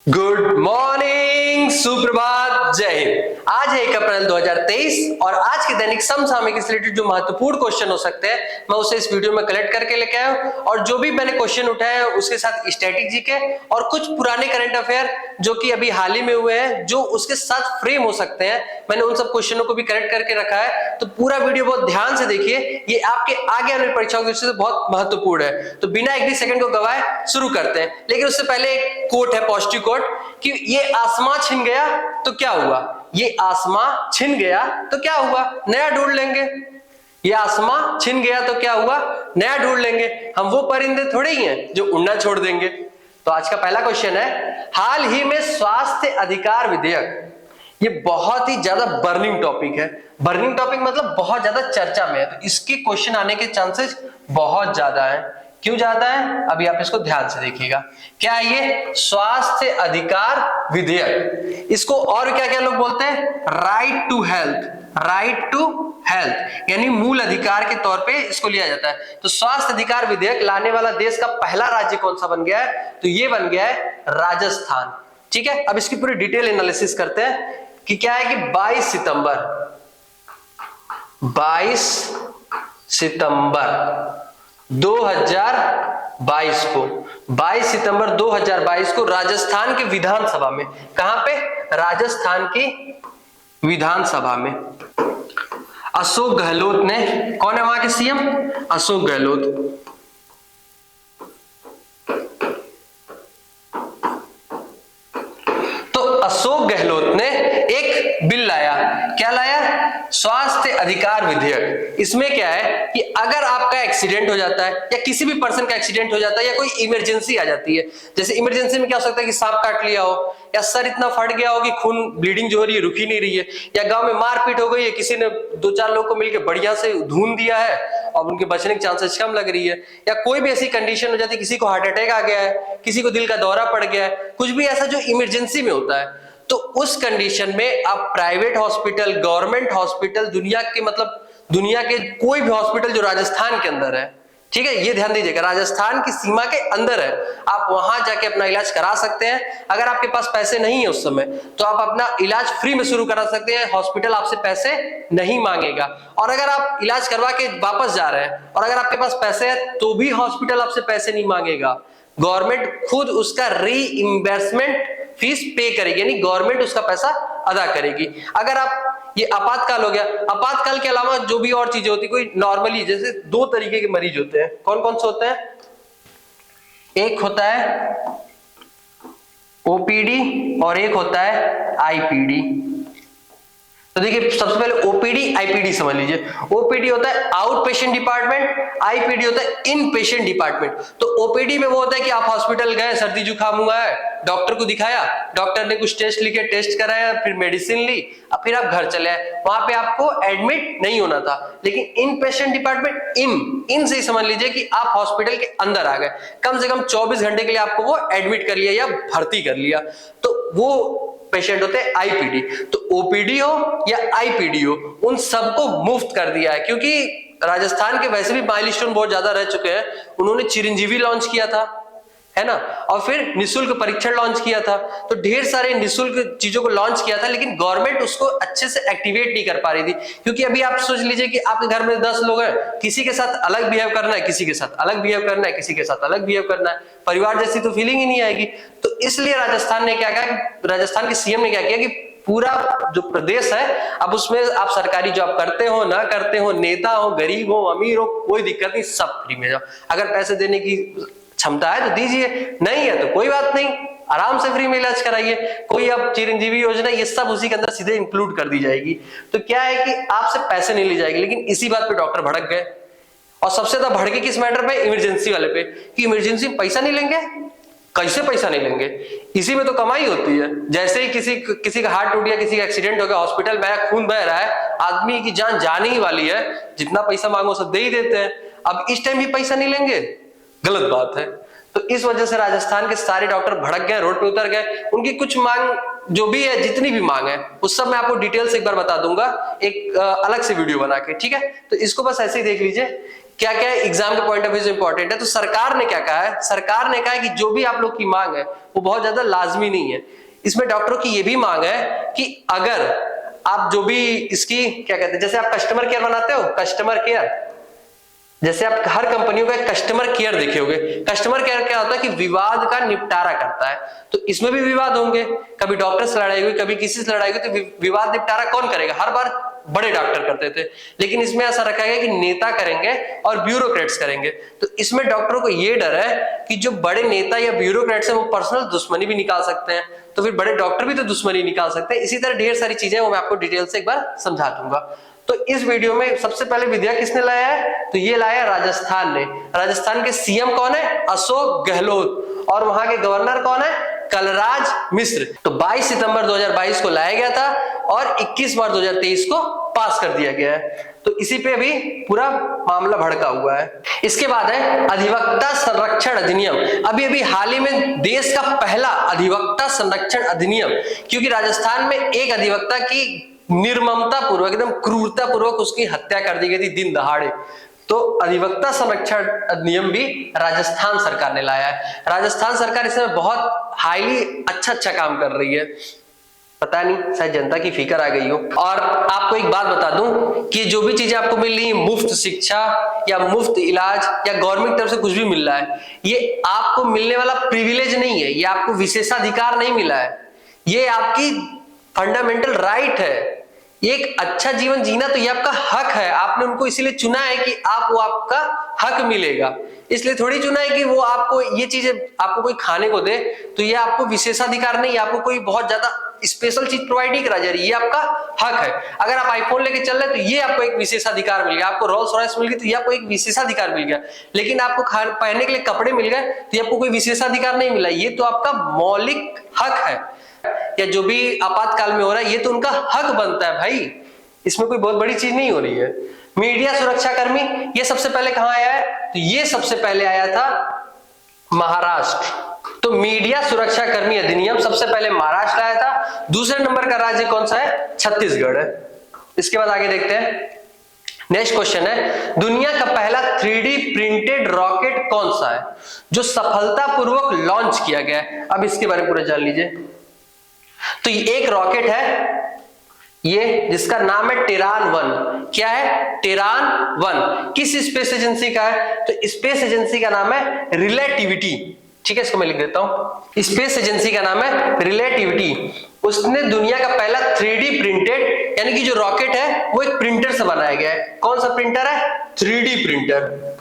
Good morning, सुप्रभात, जय हिंद। आज है 1 अप्रैल 2023 और आज के दैनिक समसामयिक से रिलेटेड जो महत्वपूर्ण क्वेश्चन हो सकते हैं मैं उसे इस वीडियो में कलेक्ट करके लेके आया हूं। और जो भी मैंने क्वेश्चन उठाए हैं उसके साथ स्टैटिक के और कुछ पुराने करंट अफेयर जो कि अभी हाल ही में हुए हैं जो उसके साथ फ्रेम हो सकते हैं, मैंने उन सब क्वेश्चनों को भी कलेक्ट करके रखा है। तो पूरा वीडियो बहुत ध्यान से देखिए, ये आपके आगे आने वाली परीक्षाओं की दृष्टि से बहुत महत्वपूर्ण है। तो बिना एक भी सेकंड को गवाए शुरू करते हैं। लेकिन उससे पहले एक कोट है, पॉजिटिव कोट, कि ये आसमां छिन गया तो क्या हुआ, ये आसमां छिन गया तो क्या हुआ, नया ढूंढ लेंगे। ये आसमां छिन गया तो क्या हुआ, नया ढूंढ लेंगे। हम वो परिंदे थोड़े ही हैं जो उड़ना छोड़ देंगे। तो आज का पहला क्वेश्चन है, हाल ही में स्वास्थ्य अधिकार विधेयक, ये बहुत ही ज्यादा बर्निंग टॉपिक है। बर्निंग टॉपिक मतलब बहुत ज्यादा चर्चा में है, तो इसके क्वेश्चन आने के चांसेस बहुत ज्यादा है। क्यों ज्यादा है, अभी आप इसको ध्यान से देखिएगा। क्या है ये, स्वास्थ्य अधिकार विधेयक। इसको और क्या क्या लोग बोलते हैं, right to health, right to health, यानी मूल अधिकार के तौर पे इसको लिया जाता है। तो स्वास्थ्य अधिकार विधेयक लाने वाला देश का पहला राज्य कौन सा बन गया है, तो ये बन गया है राजस्थान। ठीक है, अब इसकी पूरी डिटेल एनालिसिस करते हैं कि क्या है कि 22 सितंबर 2022 को, 22 सितंबर 2022 को राजस्थान के विधानसभा में, कहां पे, राजस्थान की विधानसभा में अशोक गहलोत ने, कौन है वहां के सीएम, अशोक गहलोत, तो अशोक गहलोत ने एक बिल लाया। क्या लाया, स्वास्थ्य अधिकार विधेयक। इसमें क्या है कि अगर आपका एक्सीडेंट हो जाता है या किसी भी पर्सन का एक्सीडेंट हो जाता है या कोई इमरजेंसी आ जाती है, जैसे इमरजेंसी में क्या हो सकता है कि सांप काट लिया हो, या सर इतना फट गया हो कि खून ब्लीडिंग जो हो रही है रुक ही नहीं रही है, या गांव में मारपीट हो गई है, किसी ने 2-4 लोग को मिलकर बढ़िया से धून दिया है और उनके बचने के चांसेस कम लग रही है, या कोई भी ऐसी कंडीशन हो जाती है, किसी को हार्ट अटैक आ गया है, किसी को दिल का दौरा पड़ गया है, कुछ भी ऐसा जो इमरजेंसी में होता है, तो उस कंडीशन में आप प्राइवेट हॉस्पिटल, गवर्नमेंट हॉस्पिटल, दुनिया के मतलब दुनिया के कोई भी हॉस्पिटल जो राजस्थान के अंदर है, ठीक है, ये ध्यान दीजिएगा, राजस्थान की सीमा के अंदर है, आप वहां जाके अपना इलाज करा सकते हैं। अगर आपके पास पैसे नहीं है उस समय तो आप अपना इलाज फ्री में शुरू करा सकते हैं, हॉस्पिटल आपसे पैसे नहीं मांगेगा। और अगर आप इलाज करवा के वापस जा रहे हैं और अगर आपके पास पैसे है तो भी हॉस्पिटल आपसे पैसे नहीं मांगेगा, गवर्नमेंट खुद उसका रीइंबर्समेंट फीस पे करेगी, यानी गवर्नमेंट उसका पैसा अदा करेगी। अगर आप, ये आपातकाल हो गया, आपातकाल के अलावा जो भी और चीजें होती, कोई नॉर्मली जैसे 2 तरीके के मरीज होते हैं, कौन कौन से होते हैं, एक होता है ओपीडी और एक होता है आईपीडी। तो देखिए, सबसे पहले ओपीडी आईपीडी समझ लीजिए। ओपीडी होता है आउट पेशेंट डिपार्टमेंट, आईपीडी होता है इन पेशेंट डिपार्टमेंट। तो ओपीडी में वो होता है कि आप हॉस्पिटल गए, सर्दी जुकाम हुआ है, डॉक्टर को दिखाया, डॉक्टर ने कुछ टेस्ट लिखे, टेस्ट कराया, फिर मेडिसिन ली, अब फिर आप घर चले आए, वहां पे आपको एडमिट नहीं होना था। लेकिन इन पेशेंट डिपार्टमेंट, इन से समझ लीजिए कि आप हॉस्पिटल के अंदर आ गए, कम से कम 24 घंटे के लिए आपको वो एडमिट कर लिया या भर्ती कर लिया, तो वो पेशेंट होते हैं आईपीडी। तो ओपीडी हो या आईपीडी हो, उन सबको मुफ्त कर दिया है, क्योंकि राजस्थान के वैसे भी माइलस्टोन बहुत ज्यादा रह चुके हैं। उन्होंने चिरंजीवी लॉन्च किया था, है ना, और फिर निशुल्क परीक्षण लॉन्च किया था, तो ढेर सारे निशुल्क चीजों को लॉन्च किया था, लेकिन गवर्नमेंट उसको अच्छे से एक्टिवेट नहीं कर पा रही थी। क्योंकि अभी आप सोच लीजिए कि आपके घर में 10 लोग हैं, किसी के साथ अलग बिहेव करना है, किसी के साथ अलग बिहेव करना है, किसी के साथ अलग बिहेव करना है, परिवार जैसी तो फीलिंग ही नहीं आएगी। तो इसलिए राजस्थान ने क्या कहा, राजस्थान के सीएम ने क्या किया कि पूरा जो प्रदेश है, अब उसमें आप सरकारी जॉब करते हो ना करते हो, नेता हो, गरीब हो, अमीर हो, कोई दिक्कत नहीं, सब फ्री में जाओ। अगर पैसे देने की क्षमता है तो दीजिए, नहीं है तो कोई बात नहीं, आराम से फ्री में इलाज कराइए। कोई अब चिरंजीवी योजना, ये सब उसी के अंदर सीधे इंक्लूड कर दी जाएगी। तो क्या है कि आपसे पैसे नहीं ली जाएगी। लेकिन इसी बात पे डॉक्टर भड़क गए, और सबसे ज्यादा भड़के किस मैटर पे, इमरजेंसी वाले पे, कि इमरजेंसी में पैसा नहीं लेंगे। कैसे पैसा नहीं लेंगे, इसी में तो कमाई होती है। जैसे ही किसी का हार्ट टूट गया, किसी का एक्सीडेंट हो गया, हॉस्पिटल में खून बह रहा है, आदमी की जान जाने ही वाली है, जितना पैसा मांगो सब दे ही देते हैं। अब इस टाइम भी पैसा नहीं लेंगे, गलत बात है। तो इस वजह से राजस्थान के सारे डॉक्टर भड़क गए, रोड पे उतर गए। उनकी कुछ मांग जो भी है, जितनी भी मांग है, उस सब मैं आपको डिटेल से एक बार बता दूंगा एक अलग से वीडियो बना के, ठीक है। तो इसको बस ऐसे ही देख लीजिए क्या क्या एग्जाम के पॉइंट ऑफ व्यू से इंपॉर्टेंट है। तो सरकार ने क्या कहा है, सरकार ने कहा है कि जो भी आप लोग की मांग है वो बहुत ज्यादा लाजमी नहीं है। इसमें डॉक्टरों की ये भी मांग है कि अगर आप जो भी इसकी क्या कहते हैं, जैसे आप कस्टमर केयर बनाते हो, कस्टमर केयर, जैसे आप हर कंपनियों का एक कस्टमर केयर देखे होंगे। कस्टमर केयर क्या होता है कि विवाद का निपटारा करता है। तो इसमें भी विवाद होंगे, कभी डॉक्टर से लड़ाई हुई, कभी किसी से लड़ाई हुई, तो विवाद निपटारा कौन करेगा? हर बार बड़े डॉक्टर करते थे, लेकिन इसमें ऐसा रखा गया कि नेता करेंगे और ब्यूरोक्रेट्स करेंगे। तो इसमें डॉक्टरों को यह डर है कि जो बड़े नेता या ब्यूरोक्रेट्स हैं वो पर्सनल दुश्मनी भी निकाल सकते हैं, तो फिर बड़े डॉक्टर भी तो दुश्मनी निकाल सकते हैं। इसी तरह ढेर सारी चीजें वो मैं आपको डिटेल से एक बार समझा दूंगा। तो इस वीडियो में सबसे पहले विधेयक किसने लाया है? तो ये लाया राजस्थान ने। राजस्थान के सीएम कौन है? अशोक गहलोत। और वहां के गवर्नर कौन है? कलराज मिश्र। तो 22 सितंबर 2022 को लाया गया था और 21 मार्च 2023 को पास कर दिया गया है। तो इसी पे अभी पूरा मामला भड़का हुआ है। इसके बाद है अधिवक्ता संरक्षण अधिनियम। अभी अभी हाल ही में देश का पहला अधिवक्ता संरक्षण अधिनियम, क्योंकि राजस्थान में एक अधिवक्ता की निर्ममता पूर्वक, एकदम क्रूरता पूर्वक उसकी हत्या कर दी गई थी दिन दहाड़े। तो अधिवक्ता संरक्षण अधिनियम भी राजस्थान सरकार ने लाया है। राजस्थान सरकार इसमें बहुत हाईली अच्छा काम कर रही है। पता नहीं, शायद जनता की फिक्र आ गई हो। और आपको एक बात बता दूं कि जो भी चीजें आपको मिल रही है, मुफ्त शिक्षा या मुफ्त इलाज या गवर्नमेंट तरफ से कुछ भी मिल रहा है, ये आपको मिलने वाला प्रिविलेज नहीं है, ये आपको विशेषाधिकार नहीं मिला है, ये आपकी फंडामेंटल राइट है। एक अच्छा जीवन जीना तो ये आपका हक है। आपने उनको इसीलिए चुना है कि आप वो आपका हक मिलेगा, इसलिए थोड़ी चुना है कि वो आपको ये चीजें आपको कोई खाने को दे। तो ये आपको विशेषाधिकार नहीं, आपको कोई बहुत ज्यादा स्पेशल चीज प्रोवाइड नहीं करा जा रही, ये आपका हक है। अगर आप आईफोन लेके चल रहे तो ये आपको एक विशेषाधिकार मिल गया, आपको रोल्स रॉयस मिल गई तो ये आपको एक विशेषाधिकार मिल गया। लेकिन आपको पहनने के लिए कपड़े मिल गए तो ये आपको कोई विशेषाधिकार नहीं मिला, ये तो आपका मौलिक हक है। या जो भी आपातकाल में हो रहा है ये तो उनका हक बनता है भाई, इसमें कोई बहुत बड़ी चीज नहीं हो रही है। मीडिया सुरक्षा कर्मी, ये सबसे पहले कहां आया है? तो ये सबसे पहले आया था महाराष्ट्र। तो मीडिया सुरक्षा कर्मी अधिनियम सबसे पहले महाराष्ट्र आया था। दूसरे नंबर का राज्य कौन सा है? छत्तीसगढ़ है। इसके बाद आगे देखते हैं। नेक्स्ट क्वेश्चन है, दुनिया का पहला 3D प्रिंटेड रॉकेट कौन सा है जो सफलतापूर्वक लॉन्च किया गया है? अब इसके बारे में पूरा जान लीजिए। तो एक रॉकेट है ये जिसका नाम है टेरान-1। क्या है? टेरान-1। किस स्पेस एजेंसी का है? तो स्पेस एजेंसी का नाम है रिलेटिविटी। ठीक है, इसको मैं लिख देता हूं। स्पेस एजेंसी का नाम है रिलेटिविटी। उसने दुनिया का पहला 3D प्रिंटेड, यानी कि जो रॉकेट है वो एक प्रिंटर से बनाया गया है। कौन सा प्रिंटर है? 3D printer.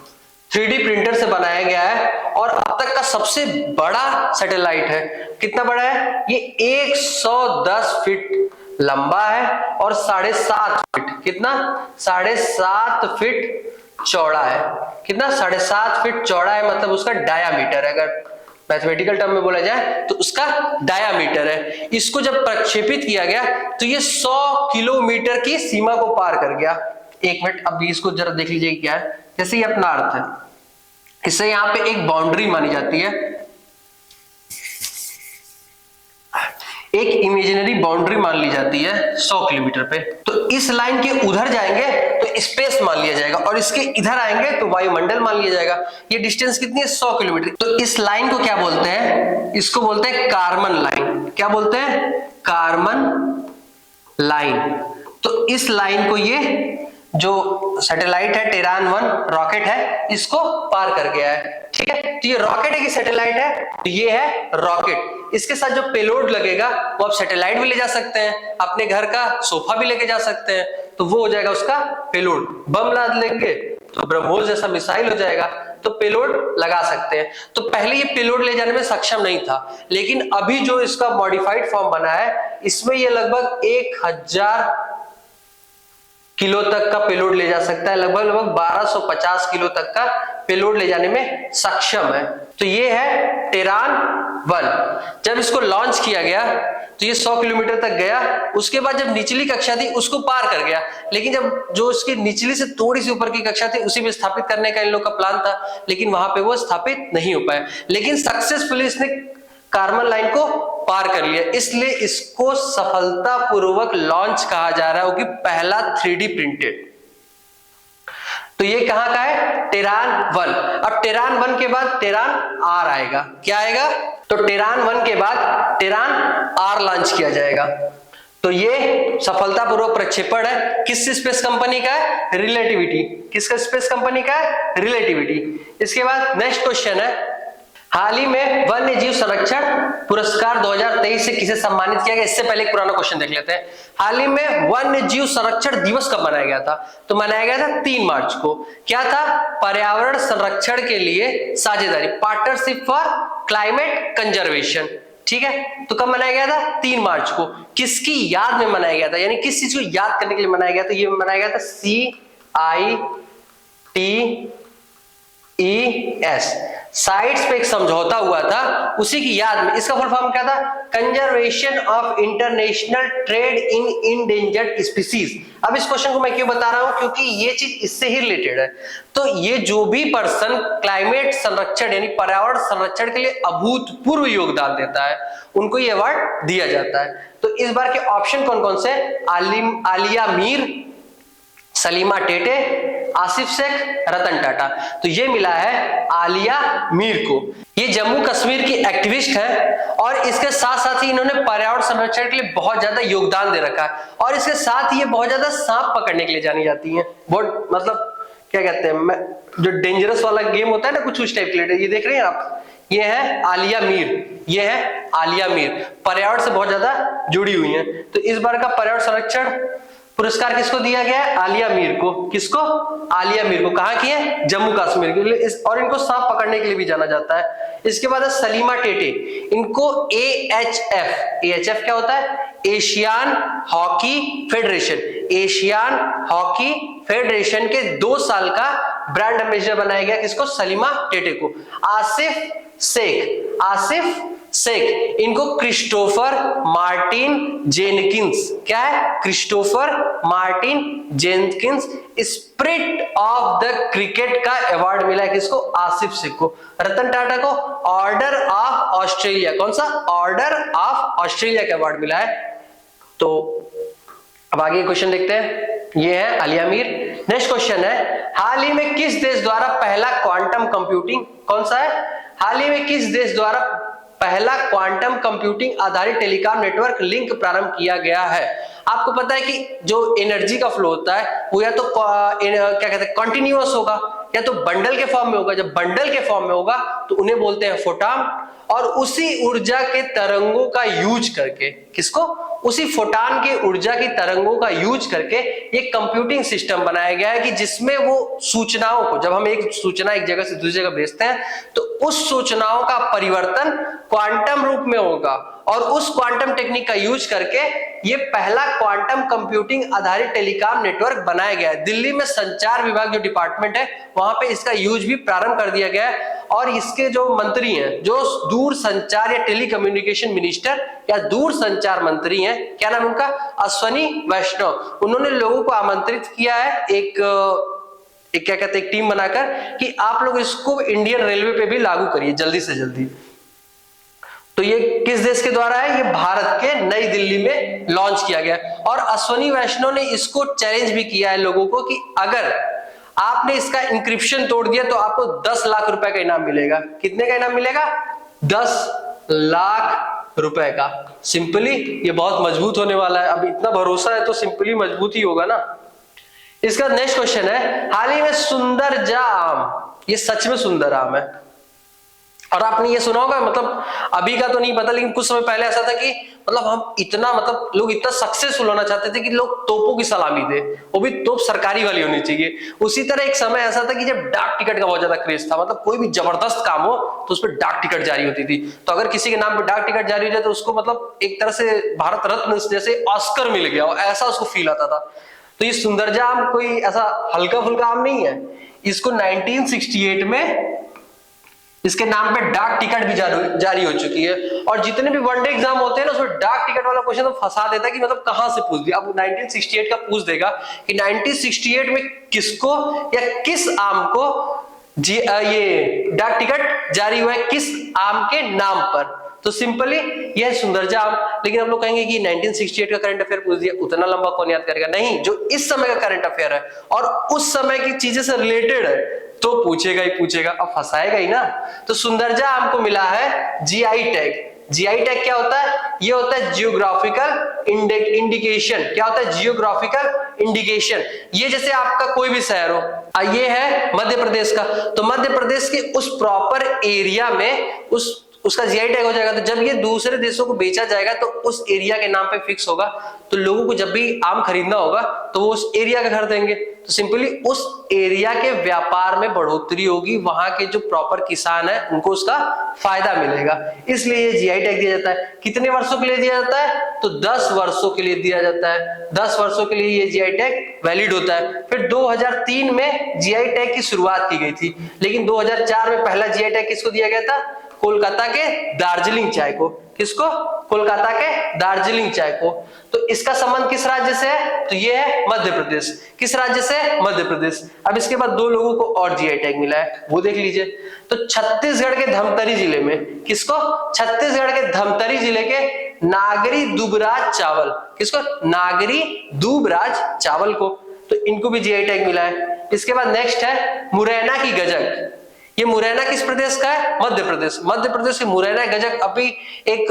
3D प्रिंटर से बनाया गया है और अब तक का सबसे बड़ा सैटेलाइट है। कितना बड़ा है? ये 110 फीट लंबा है और 7.5 फीट, कितना? 7.5 फीट चौड़ा है। कितना? 7.5 फीट चौड़ा है, मतलब उसका डायामीटर है, अगर मैथमेटिकल टर्म में बोला जाए तो उसका डायामीटर है। इसको जब प्रक्षेपित किया गया तो ये 100 किलोमीटर की सीमा को पार कर गया। एक मिनट, अभी इसको जरा देख लीजिए क्या है। जैसे ये अपना अर्थ है, इससे यहां पे एक बाउंड्री मानी जाती है, एक इमेजिनरी बाउंड्री मान ली जाती है 100 किलोमीटर पे। तो इस लाइन के उधर जाएंगे तो स्पेस मान लिया जाएगा और इसके इधर आएंगे तो वायुमंडल मान लिया जाएगा। ये डिस्टेंस कितनी है? 100 किलोमीटर। तो इस लाइन को क्या बोलते हैं? इसको बोलते हैं कार्मन लाइन। क्या बोलते हैं? Karman line. तो इस लाइन को ये जो सैटेलाइट है टेरान-1 रॉकेट है इसको पार कर गया है। ठीक है, तो ये रॉकेट है कि सैटेलाइट है? तो ये है रॉकेट। इसके साथ जो पेलोड लगेगा वो आप सैटेलाइट भी ले जा सकते हैं, अपने घर का सोफा भी लेके जा सकते हैं, तो वो हो जाएगा उसका पेलोड। बम लाद लेंगे तो ब्रह्मोस जैसा मिसाइल हो जाएगा, तो पेलोड लगा सकते हैं। तो पहले ये पेलोड ले जाने में सक्षम नहीं था, लेकिन अभी जो इसका मॉडिफाइड फॉर्म बना है इसमें ये लगभग 1000 किलो तक का पेलोड ले जा सकता है। लगभग 1250 किलो तक का पेलोड ले जाने में सक्षम है। तो ये है टेरान-1। जब इसको लॉन्च किया गया तो ये 100 किलोमीटर तक गया। उसके बाद जब निचली कक्षा थी उसको पार कर गया, लेकिन जब जो उसकी निचली से थोड़ी सी ऊपर की कक्षा थी उसी में स्थापित करने का इन लोग का प्लान था, लेकिन वहां पे वो स्थापित नहीं हो पाया। लेकिन सक्सेसफुली इसने कार्बन लाइन को पार कर लिया, इसलिए इसको सफलतापूर्वक लॉन्च कहा जा रहा है, कि पहला 3D प्रिंटेड। तो ये कहां का है, टेरान 1। अब टेरान 1 के बाद टेरान आर आएगा, क्या आएगा, तो टेरान 1 के बाद टेरान आर लॉन्च किया जाएगा। तो ये सफलतापूर्वक प्रक्षेपण है, किस स्पेस कंपनी का है, रिलेटिविटी। किसका स्पेस कंपनी का है, रिलेटिविटी। इसके बाद नेक्स्ट क्वेश्चन है, हाल ही में वन्य जीव संरक्षण पुरस्कार 2023 से किसे सम्मानित किया गया। इससे पहले एक पुराना क्वेश्चन देख लेते हैं। हाल ही में वन्य जीव संरक्षण दिवस कब मनाया गया था, तो मनाया गया था 3 मार्च को। क्या था, पर्यावरण संरक्षण के लिए साझेदारी, पार्टनरशिप फॉर क्लाइमेट कंजर्वेशन। ठीक है, तो कब मनाया गया था, 3 मार्च को। किसकी याद में मनाया गया था, यानी किस चीज को याद करने के लिए मनाया गया था, ये मनाया गया था CITES, साइट्स पे एक समझौता हुआ था, उसी की याद में। इसका फुल फॉर्म क्या था, conservation of international trade in endangered species. अब इस क्वेश्चन को मैं क्यों बता रहा हूं, क्योंकि ये चीज इससे ही रिलेटेड है। तो ये जो भी पर्सन क्लाइमेट संरक्षण यानी पर्यावरण संरक्षण के लिए अभूतपूर्व योगदान देता है, उनको ये अवार्ड दिया जाता है। तो इस बार के ऑप्शन कौन कौन से, आलिया मीर, सलीमा टेटे, आसिफ शेख, रतन टाटा। तो ये मिला है आलिया मीर को। ये जम्मू कश्मीर की एक्टिविस्ट है और इसके साथ साथ ही इन्होंने पर्यावरण संरक्षण के लिए बहुत ज्यादा योगदान दे रखा है। और इसके साथ ही ये बहुत ज्यादा सांप पकड़ने के लिए जानी जाती हैं। बहुत मतलब क्या कहते हैं, जो डेंजरस वाला गेम होता है ना, कुछ उस टाइप के लिए। ये देख रहे हैं आप, ये है आलिया मीर, ये है आलिया मीर, पर्यावरण से बहुत ज्यादा जुड़ी हुई है। तो इस बार का पर्यावरण संरक्षण पुरस्कार किसको दिया गया है, आलिया मीर को। किसको, आलिया मीर को। कहां की है, जम्मू कश्मीर के लिए। और इनको सांप पकड़ने के लिए भी जाना जाता है। इसके बाद है सलीमा टेटे, इनको AHF क्या होता है, Asian hockey federation, Asian hockey federation के 2 साल का ब्रांड एम्बेसडर बनाया गया। किसको, सलीमा टेटे को। आसिफ शेख, इनको क्रिस्टोफर मार्टिन जेनकिंस, क्या है, Christopher Martin Jenkins spirit of the cricket का अवार्ड मिला है। किसको, आसिफ शेख को। रतन टाटा को ऑर्डर ऑफ ऑस्ट्रेलिया, कौन सा, ऑर्डर ऑफ ऑस्ट्रेलिया का अवार्ड मिला है। तो अब आगे क्वेश्चन देखते हैं, ये है आलिया मीर। नेक्स्ट क्वेश्चन है, हाल ही में किस देश द्वारा पहला क्वांटम कंप्यूटिंग, कौन सा है, हाल ही में किस देश द्वारा पहला क्वांटम कंप्यूटिंग आधारित टेलीकॉम नेटवर्क लिंक प्रारंभ किया गया है। आपको पता है कि जो एनर्जी का फ्लो होता है वो या तो क्या कहते हैं, कॉन्टिन्यूअस होगा, या तो बंडल के फॉर्म में होगा। जब बंडल के फॉर्म में होगा तो उन्हें बोलते हैं फोटॉन। और उसी ऊर्जा के तरंगों का यूज करके, किसको, उसी फोटॉन की ऊर्जा की तरंगों का यूज करके ये कंप्यूटिंग सिस्टम बनाया गया है कि जिसमें वो सूचनाओं को, जब हम एक सूचना एक जगह से दूसरी जगह भेजते हैं तो उस सूचनाओं का परिवर्तन क्वांटम रूप में होगा। और उस क्वांटम टेक्निक का यूज करके ये पहला क्वांटम कंप्यूटिंग आधारित टेलीकॉम नेटवर्क बनाया गया है। दिल्ली में संचार विभाग जो डिपार्टमेंट है वहां पे इसका यूज भी प्रारंभ कर दिया गया है। और इसके जो मंत्री हैं, जो दूर संचार या टेलीकम्युनिकेशन मिनिस्टर या दूर संचार मंत्री हैं, क्या नाम उनका, अश्वनी वैष्णव, उन्होंने लोगों को आमंत्रित किया है एक क्या कहते हैं, एक टीम बनाकर कि आप लोग इसको इंडियन रेलवे पे भी लागू करिए जल्दी से जल्दी। तो ये किस देश के द्वारा है, ये भारत के नई दिल्ली में लॉन्च किया गया। और अश्वनी वैष्णव ने इसको चैलेंज भी किया है लोगों को कि अगर आपने इसका इंक्रिप्शन तोड़ दिया तो आपको 10 लाख रुपए का इनाम मिलेगा। कितने का इनाम मिलेगा, 10 लाख रुपए का। सिंपली ये बहुत मजबूत होने वाला है। अब इतना भरोसा है तो सिंपली मजबूत ही होगा ना। इसका नेक्स्ट क्वेश्चन है, हाल ही में सुंदरजा आम, ये सच में सुंदर आम है। और आपने ये सुना होगा, मतलब अभी का तो नहीं पता, लेकिन कुछ समय पहले ऐसा था कि मतलब हम इतना, मतलब लोग इतना सक्सेसफुल होना चाहते थे कि लोग तोपों की सलामी दे, वो भी तोप सरकारी वाली होनी चाहिए। उसी तरह एक समय ऐसा था कि जब डाक टिकट का बहुत ज्यादा क्रेज था, मतलब कोई भी जबरदस्त काम हो तो उस पर डाक टिकट जारी होती थी। तो अगर किसी के नाम पर डाक टिकट जारी हो जाए तो उसको मतलब एक तरह से भारत रत्न जैसे ऑस्कर मिल गया, ऐसा उसको फील आता था। तो ये सुंदरजा आम कोई ऐसा हल्का फुल्का आम नहीं है। इसको 1968 में इसके नाम पे डाक टिकट भी जारी हो चुकी है। और जितने भी वनडे एग्जाम होते हैं ना, उसमें डाक टिकट वाला क्वेश्चन तो फंसा देता है कि मतलब कहां से पूछ दिया। अब 1968 का पूछ देगा कि 1968 में किसको या किस आम को ये डाक टिकट जारी हुआ है, किस आम के नाम पर। तो सिंपली यह सुंदरजा आम। लेकिन हम लोग कहेंगे कि 1968 का करंट अफेयर पूछ दिया, उतना लंबा कौन याद करेगा? नहीं, जो इस समय का करंट अफेयर है और उस समय की चीजें से रिलेटेड है तो पूछेगा ही पूछेगा, अब फंसाएगा ही ना। तो सुंदरजा आम को मिला है जीआई टैग। जीआई टैग क्या होता है? ये होता है जियोग्राफिकल इंडिकेशन। क्या होता है? Geographical indication. ये जैसे आपका कोई भी शहर हो, ये है मध्य प्रदेश का, तो मध्य प्रदेश के उस प्रॉपर एरिया में उसका जीआई टैग हो जाएगा। तो जब ये दूसरे देशों को बेचा जाएगा तो उस एरिया के नाम पे फिक्स होगा। तो लोगों को जब भी आम खरीदना होगा तो वो उस एरिया का खरीदेंगे। तो सिंपली उस एरिया के व्यापार में बढ़ोतरी होगी, वहां के जो प्रॉपर किसान है उनको उसका फायदा मिलेगा, इसलिए ये जीआई टैग दिया जाता है। कितने वर्षों के लिए दिया जाता है? तो 10 वर्षों के लिए दिया जाता है। 10 वर्षों के लिए ये जीआई टैग वैलिड होता है। फिर 2003 में जीआई टैग की शुरुआत की गई थी, लेकिन 2004 में पहला जीआई टैग किसको दिया गया था? कोलकाता के दार्जिलिंग चाय को। किसको? कोलकाता के दार्जिलिंग चाय को। तो इसका संबंध किस राज्य से है? तो ये है मध्य प्रदेश। किस राज्य से? मध्य प्रदेश। अब इसके बाद 2 लोगों को और जीआई टैग मिला है, वो देख लीजिए। तो छत्तीसगढ़ के धमतरी जिले में, किसको? छत्तीसगढ़ के धमतरी जिले के नागरी दुबराज चावल। किसको? नागरी दुबराज चावल को। तो इनको भी जीआई टैग मिला है। इसके बाद नेक्स्ट है मुरैना की गजक। ये मुरैना किस प्रदेश का है? मध्य प्रदेश। मध्य प्रदेश के मुरैना गजक अभी एक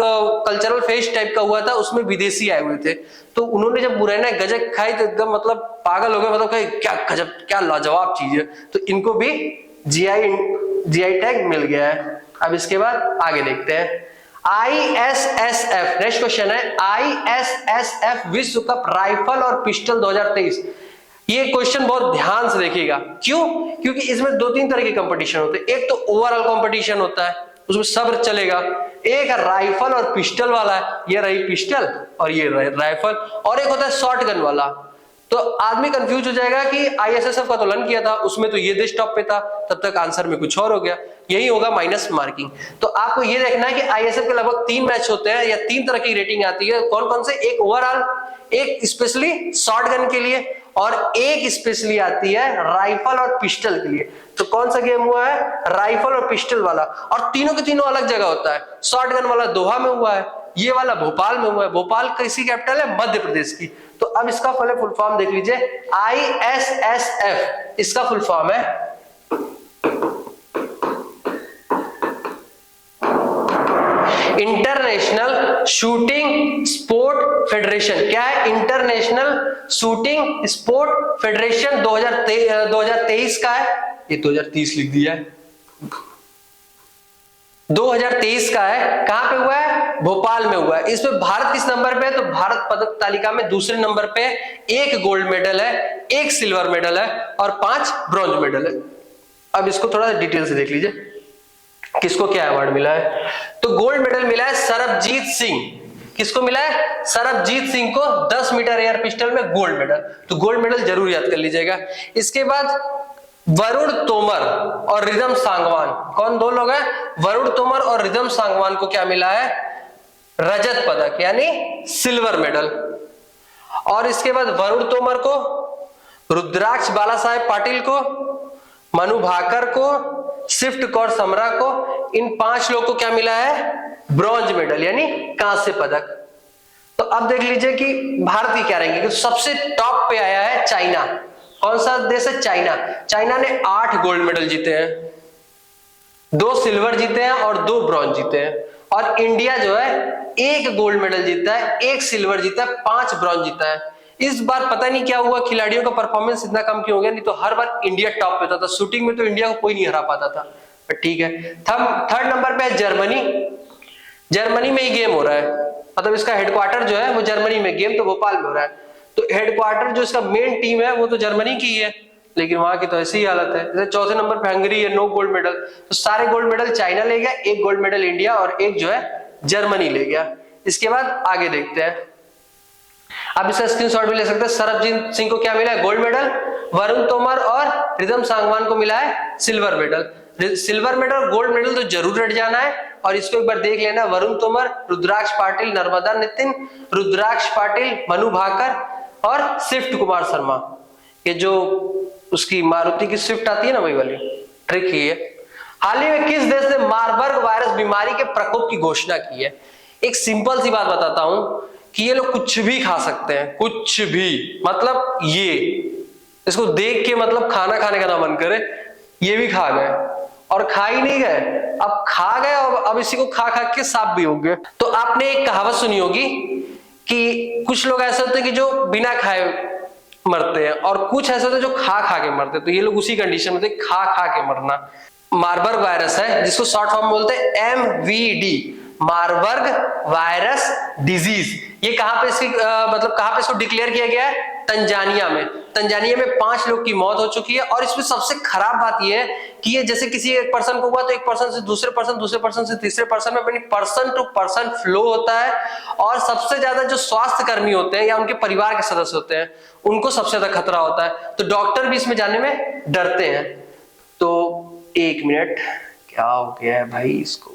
कल्चरल फेस्ट टाइप का हुआ था, उसमें विदेशी आए हुए थे, तो उन्होंने जब मुरैना गजक खाई तो एकदम मतलब पागल हो गए, मतलब क्या गजब, क्या लाजवाब चीज है। तो इनको भी जीआई टैग मिल गया है। अब इसके बाद आगे देखते हैं ISSF। नेक्स्ट क्वेश्चन है ISSF विश्व कप राइफल और पिस्टल 2023। ये क्वेश्चन बहुत ध्यान से देखिएगा। क्यों? क्योंकि इसमें 2-3 तरह के कंपटीशन होते हैं। एक तो ओवरऑल कंपटीशन होता है, उसमें सब चलेगा। एक राइफल और पिस्टल वाला है, ये रही पिस्टल और ये राइफल। और एक होता है शॉर्ट गन वाला। तो आदमी कंफ्यूज हो जाएगा कि ISSF का तो लन किया था, उसमें तो ये देश टॉप पे था, तब तक आंसर में कुछ और हो गया। यही होगा माइनस मार्किंग। तो आपको ये देखना है कि ISSF के लगभग 3 मैच होते हैं या 3 तरह की रेटिंग आती है। कौन कौन से? एक ओवरऑल, एक स्पेशली शॉर्ट गन के लिए और एक स्पेशली आती है राइफल और पिस्टल के लिए। तो कौन सा गेम हुआ है? राइफल और पिस्टल वाला। और तीनों के तीनों अलग जगह होता है। शॉर्ट गन वाला दोहा में हुआ है, ये वाला भोपाल में हुआ है। भोपाल किसी कैपिटल है? मध्य प्रदेश की। तो अब इसका फुल फॉर्म देख लीजिए, ISSF इसका फुल फॉर्म है इंटरनेशनल शूटिंग स्पोर्ट फेडरेशन। क्या है? इंटरनेशनल शूटिंग स्पोर्ट फेडरेशन 2023 का है। ये 2030 लिख दिया है, 2023 का है। कहां पे हुआ है? भोपाल में हुआ है। इसमें भारत किस नंबर पे है? तो भारत पदक तालिका में दूसरे नंबर पे। 1 गोल्ड मेडल है, 1 सिल्वर मेडल है और 5 ब्रॉन्ज मेडल है। अब इसको थोड़ा डिटेल से देख लीजिए, किसको क्या अवार्ड मिला है। तो गोल्ड मेडल मिला है सरबजीत सिंह। किसको मिला है? सरबजीत सिंह को 10 मीटर एयर पिस्टल में गोल्ड मेडल। तो गोल्ड मेडल जरूर याद कर लीजिएगा। इसके बाद वरुण तोमर और रिदम सांगवान, कौन 2 लोग हैं? वरुण तोमर और रिदम सांगवान को क्या मिला है? रजत पदक यानी सिल्वर मेडल। और इसके बाद वरुण तोमर को, रुद्राक्ष बाला साहेब पाटिल को, मनु भाकर को, स्विफ्ट कौर समरा को, इन 5 लोग को क्या मिला है? ब्रॉन्ज मेडल यानी कांस्य पदक। तो अब देख लीजिए कि भारत की क्या रैंकिंग। सबसे टॉप पे आया है चाइना। कौन सा देश है? चाइना। चाइना ने 8 गोल्ड मेडल जीते हैं, 2 सिल्वर जीते हैं और 2 ब्रॉन्ज जीते हैं। और इंडिया जो है 1 गोल्ड मेडल जीता है, 1 सिल्वर जीता है, 5 ब्रॉन्ज जीता है। इस बार पता नहीं क्या हुआ, खिलाड़ियों का परफॉर्मेंस इतना कम क्यों हो गया, नहीं तो हर बार इंडिया टॉप पे था। शूटिंग में तो इंडिया को कोई नहीं हरा पाता था। ठीक है। थर्ड नंबर पे है जर्मनी। जर्मनी में ही गेम हो रहा है, मतलब इसका हेडक्वार्टर जो है वो जर्मनी में, गेम तो भोपाल में हो रहा है। तो हेडक्वार्टर जो इसका मेन टीम है वो तो जर्मनी की है, लेकिन वहां की तो ऐसी ही हालत है। जैसे चौथे नंबर पे हंगरी है, 9 गोल्ड मेडल। तो सारे गोल्ड मेडल चाइना ले गया, 1 गोल्ड मेडल इंडिया और 1 जो है जर्मनी ले गया। इसके बाद आगे देखते हैं, आप इसका स्क्रीनशॉट भी ले सकते हैं। सरबजीत सिंह को क्या मिला है? Gold medal. वरुण तोमर और रिदम सांगवान को मिला है सिल्वर मेडल। सिल्वर मेडल और गोल्ड मेडल तो जरूर रट जाना है, और इसको एक बार देख लेना। वरुण तोमर, रुद्राक्ष पाटिल, नर्मदा नितिन, रुद्राक्ष पाटिल, मनु भाकर और स्विफ्ट कुमार शर्मा। ये जो उसकी मारुति की स्विफ्ट आती है ना, वही वाली ट्रिक ही है। हाल ही में किस देश ने मार्बर्ग वायरस बीमारी के प्रकोप की घोषणा की है? एक सिंपल सी बात बताता हूं कि ये लोग कुछ भी खा सकते हैं, कुछ भी, मतलब ये इसको देख के मतलब खाना खाने का ना मन करे, ये भी खा गए और खा ही नहीं गए, अब खा गए और अब इसी को खा खा के सांप भी हो गए। तो आपने एक कहावत सुनी होगी कि कुछ लोग ऐसे होते हैं कि जो बिना खाए मरते हैं और कुछ ऐसे होते हैं जो खा खा के मरते हैं, तो ये लोग उसी कंडीशन में थे, खा खा के मरना। मार्बर्ग वायरस है जिसको शॉर्ट फॉर्म बोलते हैं MVD, मार्बर्ग वायरस डिजीज। ये कहां पे इसकी मतलब कहां पे इसको डिक्लेयर किया गया है? तंजानिया में। तंजानिया में 5 लोग की मौत हो चुकी है और इसमें सबसे खराब बात यह है कि ये जैसे किसी एक पर्सन को हुआ तो एक पर्सन से दूसरे पर्सन, दूसरे पर्सन से तीसरे पर्सन में अपनी पर्सन टू पर्सन फ्लो होता है और सबसे ज्यादा जो स्वास्थ्य कर्मी होते हैं या उनके परिवार के सदस्य होते हैं उनको सबसे ज्यादा खतरा होता है, तो डॉक्टर भी इसमें जाने में डरते हैं। तो एक मिनट, क्या हो गया है भाई इसको?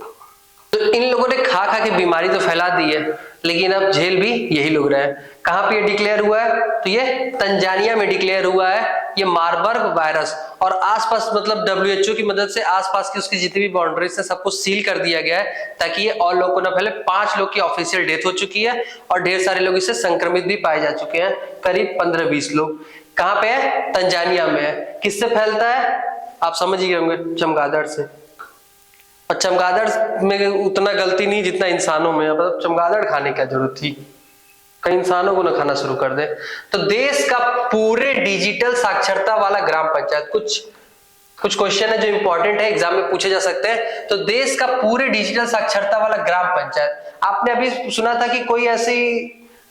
तो इन लोगों ने खा खा के बीमारी तो फैला दी है, लेकिन अब झेल भी यही लोग रहे हैं। कहां पे ये डिक्लेयर हुआ है? तो ये तंजानिया में डिक्लेयर हुआ है ये मार्बर्ग वायरस, और आसपास मतलब WHO की मदद से आसपास की उसकी जितनी भी बाउंड्रीज है सबको सील कर दिया गया है ताकि ये और लोगों को ना फैले। 5 लोग की ऑफिशियल डेथ हो चुकी है और ढेर सारे लोग इससे संक्रमित भी पाए जा चुके हैं, करीब 15-20 लोग। कहां पे है? तंजानिया में है। किससे फैलता है? आप समझ ही गए होंगे, चमगादड़ से। और चमगादड़ में उतना गलती नहीं जितना इंसानों में, मतलब चमगादड़ खाने की जरूरत थी, कई इंसानों को ना खाना शुरू कर दे। तो देश का पूरे डिजिटल साक्षरता वाला ग्राम पंचायत, कुछ क्वेश्चन है जो इंपॉर्टेंट है, एग्जाम में पूछे जा सकते हैं। तो देश का पूरे डिजिटल साक्षरता वाला ग्राम पंचायत, आपने अभी सुना था कि कोई ऐसी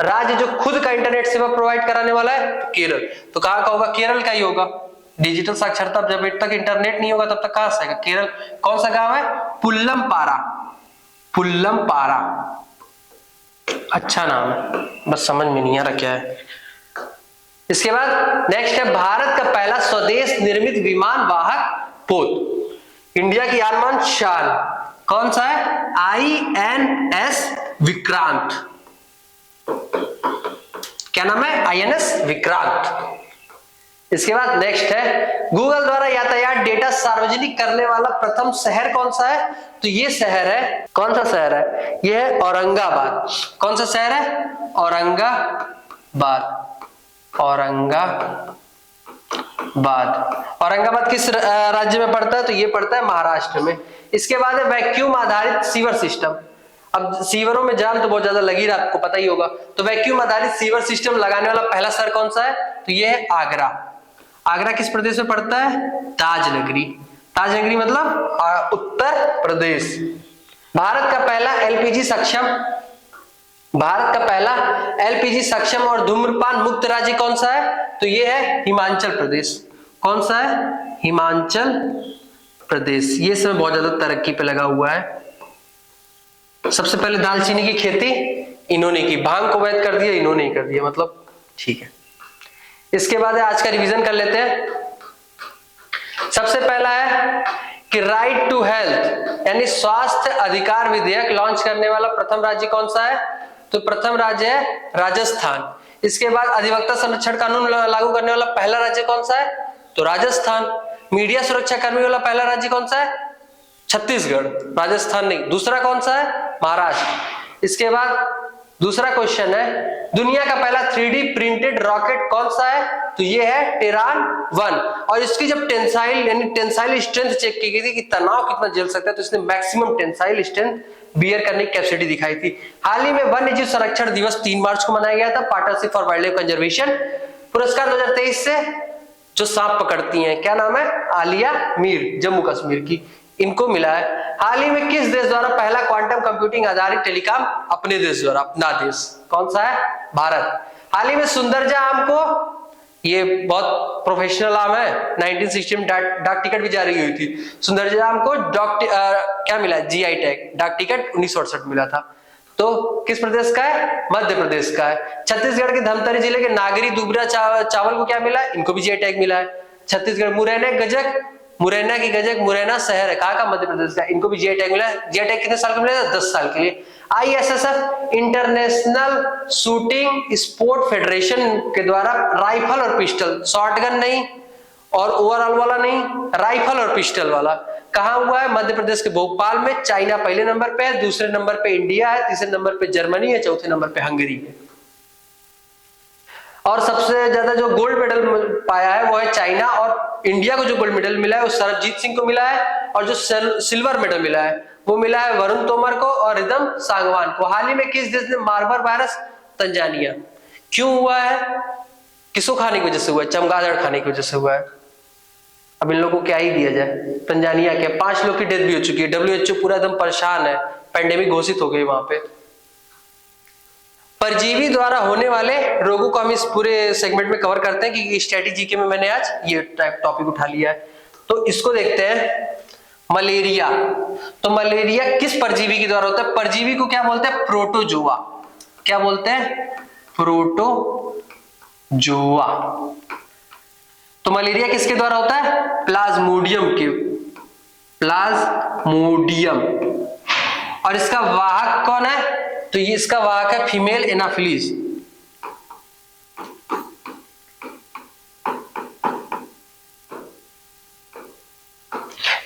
राज्य जो खुद का इंटरनेट सेवा प्रोवाइड कराने वाला है? तो केरल। तो कहां का होगा? केरल का ही होगा। डिजिटल साक्षरता जब तक इंटरनेट नहीं होगा तब तक कहां से आएगा? केरल। कौन सा गांव है? पुल्लमपारा। पुल्लमपारा, अच्छा नाम है, बस समझ में नहीं आ रहा क्या है। इसके बाद नेक्स्ट है भारत का पहला स्वदेश निर्मित विमान वाहक पोत। इंडिया की आन शान कौन सा है? INS विक्रांत। क्या नाम है? INS विक्रांत। इसके बाद नेक्स्ट है गूगल द्वारा यातायात डेटा सार्वजनिक करने वाला प्रथम शहर कौन सा है? तो ये शहर है, कौन सा शहर है? ये है औरंगाबाद। कौन सा शहर है? औरंगाबाद। औरंगाबाद। औरंगाबाद किस राज्य में पड़ता है? तो ये पड़ता है महाराष्ट्र में। इसके बाद है वैक्यूम आधारित सीवर सिस्टम। अब सीवरों में जाम तो बहुत ज्यादा लगी रहा, आपको पता ही होगा। तो वैक्यूम आधारित सीवर सिस्टम लगाने वाला पहला शहर कौन सा है? तो ये है आगरा। आगरा किस प्रदेश में पड़ता है? ताजनगरी। ताजनगरी मतलब उत्तर प्रदेश। भारत का पहला LPG सक्षम और धूम्रपान मुक्त राज्य कौन सा है? तो ये है हिमाचल प्रदेश। कौन सा है? हिमाचल प्रदेश। ये समय बहुत ज्यादा तरक्की पे लगा हुआ है। सबसे पहले दालचीनी की खेती इन्होंने की, भांग को वैध कर दिया इन्होंने ही कर दिया, मतलब ठीक है। इसके बाद आज का रिवीजन कर लेते हैं। सबसे पहला है कि राइट टू हेल्थ यानी स्वास्थ्य अधिकार विधेयक लॉन्च करने वाला प्रथम राज्य कौन सा है? तो प्रथम राज्य है राजस्थान। इसके बाद अधिवक्ता संरक्षण कानून लागू करने वाला पहला राज्य कौन सा है? तो राजस्थान। मीडिया सुरक्षा कर्मी वाला पहला राज्य कौन सा है? छत्तीसगढ़। राजस्थान नहीं। दूसरा कौन सा है? महाराष्ट्र। इसके बाद दूसरा क्वेश्चन है दुनिया का पहला 3D प्रिंटेड रॉकेट कौन सा है? तो ये है टेरान 1। और इसकी जब टेंसाइल स्ट्रेंथ चेक की गई थी कि तनाव कितना झेल सकता है, तो इसने मैक्सिमम टेंसाइल स्ट्रेंथ बियर करने की कैपेसिटी दिखाई थी। हाल ही में वन्य जीव संरक्षण दिवस 3 मार्च को मनाया गया था, partnership for wild life conservation. पुरस्कार 2023 से जो सांप पकड़ती हैं, क्या नाम है? आलिया मीर, जम्मू कश्मीर की, इनको मिला है। हाल ही में किस देश द्वारा पहला क्वांटम कंप्यूटिंग आधारित टेलीकॉम? अपने देश द्वारा, अपना देश। कौन सा है? भारत। हाल ही में सुंदरजा आम को, ये बहुत प्रोफेशनल आम है, 1960 में डाक टिकट भी जारी हुई थी। सुंदरजा आम को क्या मिला? GI tag. डाक टिकट 1968 मिला था। तो किस प्रदेश का है? मध्य प्रदेश का है। छत्तीसगढ़ के धमतरी जिले के नागरी दुबरा चावल को क्या मिला है? इनको भी GI टैग मिला है। छत्तीसगढ़ मुरैना की गजक, मुरैना शहर है, कहाँ का? मध्य प्रदेश का, इनको भी GI टैग मिला है। GI टैग कितने साल का मिला? 10 साल के लिए। ISSF international shooting sport federation के द्वारा राइफल और पिस्टल, शॉटगन नहीं, और ओवरऑल वाला नहीं, राइफल और पिस्टल वाला। कहां हुआ है? मध्य प्रदेश के भोपाल में। चाइना पहले नंबर पे है, दूसरे नंबर पे इंडिया है, तीसरे नंबर पे जर्मनी है, चौथे नंबर पे हंगरी है। और सबसे ज्यादा जो गोल्ड मेडल पाया है वो है चाइना, और इंडिया को जो गोल्ड मेडल मिला है वो सरबजीत सिंह को मिला है, और जो सिल्वर मेडल मिला है वो मिला है वरुण तोमर को और रिदम सांगवान को। हाल ही में किस देश ने मार्बर्ग वायरस? तंजानिया। क्यों हुआ है? किसको खाने की वजह से हुआ है? चमगादड़ खाने की वजह से हुआ है। अब इन लोगों को क्या ही दिया जाए। तंजानिया के 5 लोग की डेथ भी हो चुकी है। WHO पूरा एकदम परेशान है, पेंडेमिक घोषित हो गई वहां पे। परजीवी द्वारा होने वाले रोगों को हम इस पूरे सेगमेंट में कवर करते हैं, क्योंकि स्ट्रेटेजी के में मैंने आज ये टॉपिक उठा लिया है। तो इसको देखते हैं। मलेरिया। तो मलेरिया किस परजीवी के द्वारा होता है? परजीवी को क्या बोलते हैं? प्रोटोजोआ। क्या बोलते हैं? प्रोटोजोआ। तो मलेरिया किसके द्वारा होता है? प्लाज्मोडियम के। प्लाज्मोडियम। और इसका वाहक कौन है? तो ये इसका वाहक है फीमेल एनाफिलीज।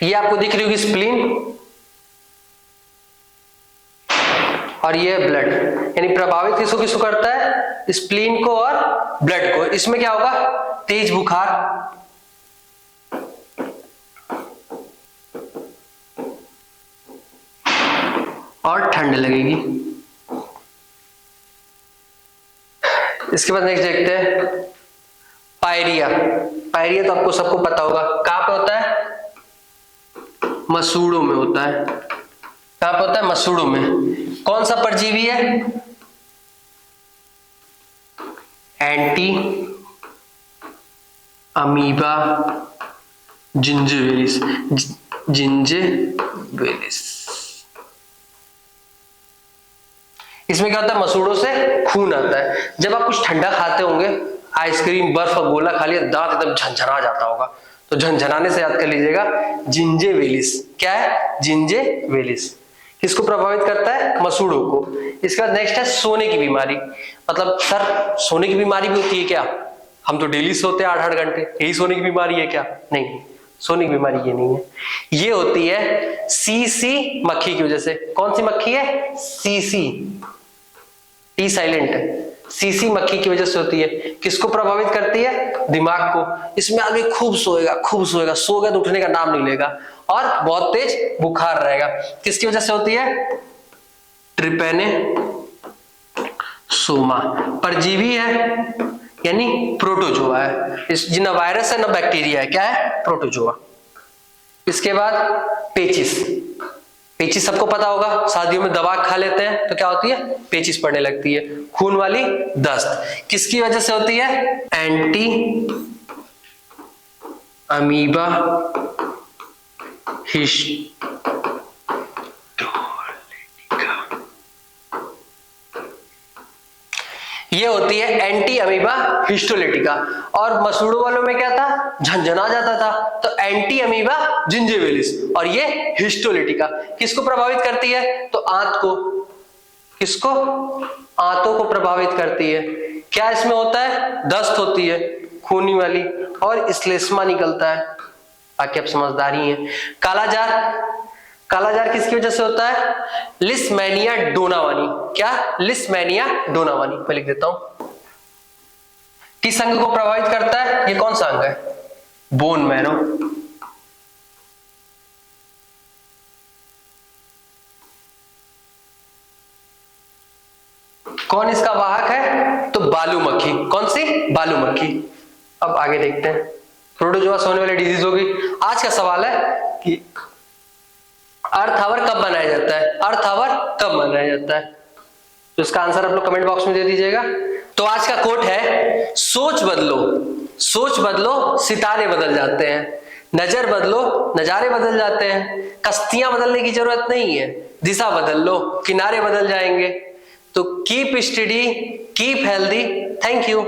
ये आपको दिख रही होगी स्प्लीन, और ये ब्लड। यानी प्रभावित किसको किसको करता है? स्प्लीन को और ब्लड को। इसमें क्या होगा? तेज बुखार, और ठंड लगेगी। इसके बाद नेक्स्ट देखते हैं पायरिया। पायरिया तो आपको सबको पता होगा, कहां पे होता है? मसूड़ों में होता है। कहां पे होता है? मसूड़ों में। कौन सा परजीवी है? Entamoeba gingivalis. जिंजिविलिस। इसमें क्या होता है? मसूड़ों से खून आता है। जब आप कुछ ठंडा खाते होंगे, आइसक्रीम, बर्फ और गोला खा लिया, दांत एकदम झंझना जाता होगा, तो झंझनाने से याद कर लीजिएगा जिंजिविलिस। क्या है? जिंजिविलिस। किसको प्रभावित करता है? मसूड़ों को। इसके बाद नेक्स्ट है सोने की बीमारी। मतलब सर सोने की बीमारी भी होती है क्या? हम तो डेली सोते हैं 8-8 घंटे, यही सोने की बीमारी है क्या? नहीं, सोने की बीमारी ये नहीं है। ये होती है सीसी मक्खी की वजह से। कौन सी मक्खी है? सीसी, टी साइलेंट है। सीसी मक्खी की वजह से होती है। किसको प्रभावित करती है? दिमाग को। इसमें आदमी खूब सोएगा, खूब सोएगा, सोएगा तो उठने का नाम नहीं लेगा, और बहुत तेज बुखार रहेगा। किसकी वजह से होती है? ट्रिपेनोसोमा। परजीवी है, यानी प्रोटोजोआ है। इस ना वायरस है ना बैक्टीरिया है। क्या है? प्रोटोजोआ। इसके बाद पेचिस। पेचिस सबको पता होगा, शादियों में दवा खा लेते हैं तो क्या होती है? पेचिस पड़ने लगती है, खून वाली दस्त। किसकी वजह से होती है? Anti amoeba histolytica. ये होती है एंटी अमीबा हिस्टोलिटिका। और मसूड़ों वालों में क्या था? झंझना जाता था, तो एंटी अमीबा जिंजिविलिस, और ये हिस्टोलिटिका। किसको प्रभावित करती है? तो आंत को। किसको? आंतों को प्रभावित करती है। क्या इसमें होता है? दस्त होती है खूनी वाली, और श्लेष्मा निकलता है। बाकी आप समझदार ही हैं। कालाजार। कालाजार किसकी वजह से होता है? लिस्मेनिया डोनावानी। क्या? लिस्मेनिया डोनावानी। मैं लिख देता हूं। किस अंग को प्रभावित करता है? ये कौन सा अंग है? Bone marrow. कौन इसका वाहक है? तो बालू मक्खी। कौन सी? बालू मक्खी। अब आगे देखते हैं। प्रोटोजोआ होने वाली डिजीज होगी। आज का सवाल है कि अर्थ आवर कब बनाया जाता है? अर्थ आवर कब बनाया जाता है? तो इसका आंसर आप लोग कमेंट बॉक्स में दे दीजिएगा। तो आज का कोट है, सोच बदलो, सोच बदलो, सितारे बदल जाते हैं। नजर बदलो, नजारे बदल जाते हैं। कश्तियां बदलने की जरूरत नहीं है, दिशा बदल लो, किनारे बदल जाएंगे। तो keep study, keep healthy. Thank you.